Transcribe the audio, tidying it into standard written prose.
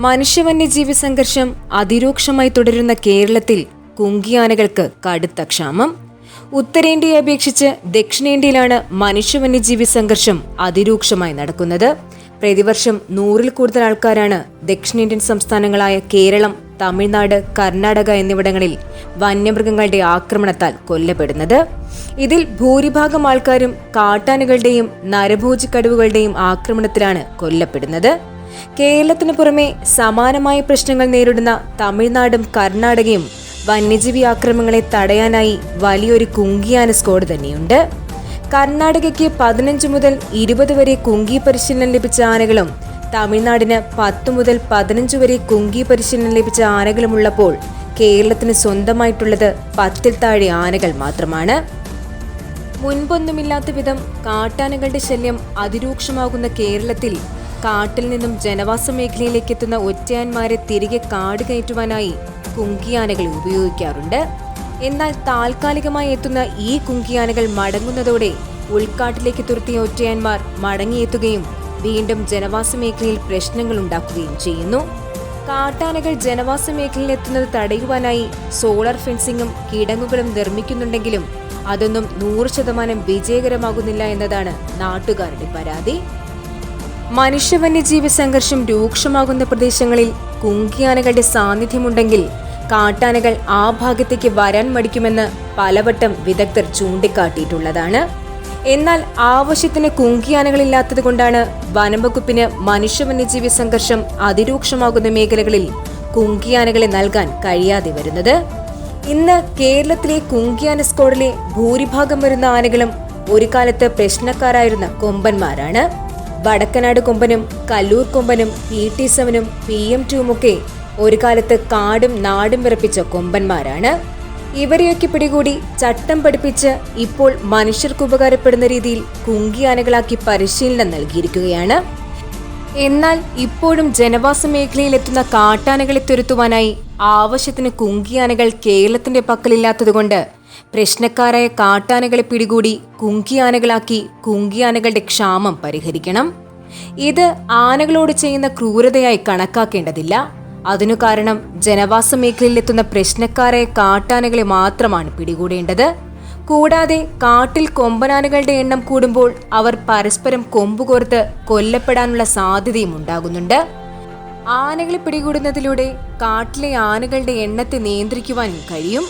മനുഷ്യ-വന്യജീവി സംഘർഷം അതിരൂക്ഷമായി തുടരുന്ന കേരളത്തിൽ കുങ്കിയാനകൾക്ക് കടുത്ത ക്ഷാമം. ഉത്തരേന്ത്യയെ അപേക്ഷിച്ച് ദക്ഷിണേന്ത്യയിലാണ് മനുഷ്യ-വന്യജീവി സംഘർഷം അതിരൂക്ഷമായി നടക്കുന്നത്. പ്രതിവർഷം 100-ൽ കൂടുതൽ ആൾക്കാരാണ് ദക്ഷിണേന്ത്യൻ സംസ്ഥാനങ്ങളായ കേരളം, തമിഴ്നാട്, കർണാടക എന്നിവിടങ്ങളിൽ വന്യമൃഗങ്ങളുടെ ആക്രമണത്താൽ കൊല്ലപ്പെടുന്നത്. ഇതിൽ ഭൂരിഭാഗം ആൾക്കാരും കാട്ടാനകളുടെയും നരഭോജി കടുവകളുടെയും ആക്രമണത്തിലാണ് കൊല്ലപ്പെടുന്നത്. കേരളത്തിനു പുറമെ സമാനമായ പ്രശ്നങ്ങൾ നേരിടുന്ന തമിഴ്നാടും കർണാടകയും വന്യജീവി ആക്രമണങ്ങളെ തടയാനായി വലിയൊരു കുങ്കിയാന സ്ക്വാഡ് തന്നെയുണ്ട്. കർണാടകയ്ക്ക് 15 മുതൽ 20 വരെ കുങ്കി പരിശീലനം ലഭിച്ച ആനകളും തമിഴ്നാടിന് 10 മുതൽ 15 വരെ കുങ്കി പരിശീലനം ലഭിച്ച ആനകളുമുള്ളപ്പോൾ കേരളത്തിന് സ്വന്തമായിട്ടുള്ളത് 10-ൽ താഴെ ആനകൾ മാത്രമാണ്. മുൻപൊന്നുമില്ലാത്ത വിധം കാട്ടാനകളുടെ ശല്യം അതിരൂക്ഷമാകുന്ന കേരളത്തിൽ കാട്ടിൽ നിന്നും ജനവാസ മേഖലയിലേക്ക് എത്തുന്ന ഒറ്റയാന്മാരെ തിരികെ കാട് കയറ്റുവാനായി കുങ്കിയാനകളെ ഉപയോഗിക്കാറുണ്ട്. എന്നാൽ താൽക്കാലികമായി എത്തുന്ന ഈ കുങ്കിയാനകൾ മടങ്ങുന്നതോടെ ഉൾക്കാട്ടിലേക്ക് തുരത്തിയ ഒറ്റയാന്മാർ മടങ്ങിയെത്തുകയും വീണ്ടും ജനവാസ മേഖലയിൽ പ്രശ്നങ്ങൾ ഉണ്ടാക്കുകയും ചെയ്യുന്നു. കാട്ടാനകൾ ജനവാസ മേഖലയിൽ എത്തുന്നത് തടയുവാനായി സോളാർ ഫെൻസിങ്ങും കിടങ്ങുകളും നിർമ്മിക്കുന്നുണ്ടെങ്കിലും അതൊന്നും 100% വിജയകരമാകുന്നില്ല എന്നതാണ് നാട്ടുകാരുടെ പരാതി. മനുഷ്യ-വന്യജീവി സംഘർഷം രൂക്ഷമാകുന്ന പ്രദേശങ്ങളിൽ കുങ്കിയാനകളുടെ സാന്നിധ്യമുണ്ടെങ്കിൽ കാട്ടാനകൾ ആ ഭാഗത്തേക്ക് വരാൻ മടിക്കുമെന്ന് പലവട്ടം വിദഗ്ധർ ചൂണ്ടിക്കാട്ടിയിട്ടുള്ളതാണ്. എന്നാൽ ആവശ്യത്തിന് കുങ്കിയാനകളില്ലാത്തത് കൊണ്ടാണ് വനംവകുപ്പിന് മനുഷ്യ-വന്യജീവി സംഘർഷം അതിരൂക്ഷമാകുന്ന മേഖലകളിൽ കുങ്കിയാനകളെ നൽകാൻ കഴിയാതെ വരുന്നത്. ഇന്ന് കേരളത്തിലെ കുങ്കിയാന സ്ക്വാഡിലെ ഭൂരിഭാഗം വരുന്ന ആനകളും ഒരു കാലത്ത് പ്രശ്നക്കാരായിരുന്ന കൊമ്പന്മാരാണ്. വടക്കനാട് കൊമ്പനും കല്ലൂർ കൊമ്പനും PT7-ഉം PM2-ഉമൊക്കെ ഒരു കാലത്ത് കാടും നാടും വിറപ്പിച്ച കൊമ്പന്മാരാണ്. ഇവരെയൊക്കെ പിടികൂടി ചട്ടം പഠിപ്പിച്ച് ഇപ്പോൾ മനുഷ്യർക്ക് ഉപകാരപ്പെടുന്ന രീതിയിൽ കുങ്കിയാനകളാക്കി പരിശീലനം നൽകിയിരിക്കുകയാണ്. എന്നാൽ ഇപ്പോഴും ജനവാസ മേഖലയിലെത്തുന്ന കാട്ടാനകളെ തുരത്തുവാനായി ആവശ്യത്തിന് കുങ്കിയാനകൾ കേരളത്തിന്റെ പക്കലില്ലാത്തതുകൊണ്ട് പ്രശ്നക്കാരായ കാട്ടാനകളെ പിടികൂടി കുങ്കിയാനകളാക്കി കുങ്കിയാനകളുടെ ക്ഷാമം പരിഹരിക്കണം. ഇത് ആനകളോട് ചെയ്യുന്ന ക്രൂരതയായി കണക്കാക്കേണ്ടതില്ല. അതിനു കാരണം ജനവാസ മേഖലയിലെത്തുന്ന പ്രശ്നക്കാരായ കാട്ടാനകളെ മാത്രമാണ് പിടികൂടേണ്ടത്. കൂടാതെ കാട്ടിൽ കൊമ്പനാനകളുടെ എണ്ണം കൂടുമ്പോൾ അവർ പരസ്പരം കൊമ്പുകോർത്ത് കൊല്ലപ്പെടാനുള്ള സാധ്യതയും ഉണ്ടാകുന്നുണ്ട്. ആനകളെ പിടികൂടുന്നതിലൂടെ കാട്ടിലെ ആനകളുടെ എണ്ണത്തെ നിയന്ത്രിക്കുവാനും കഴിയും.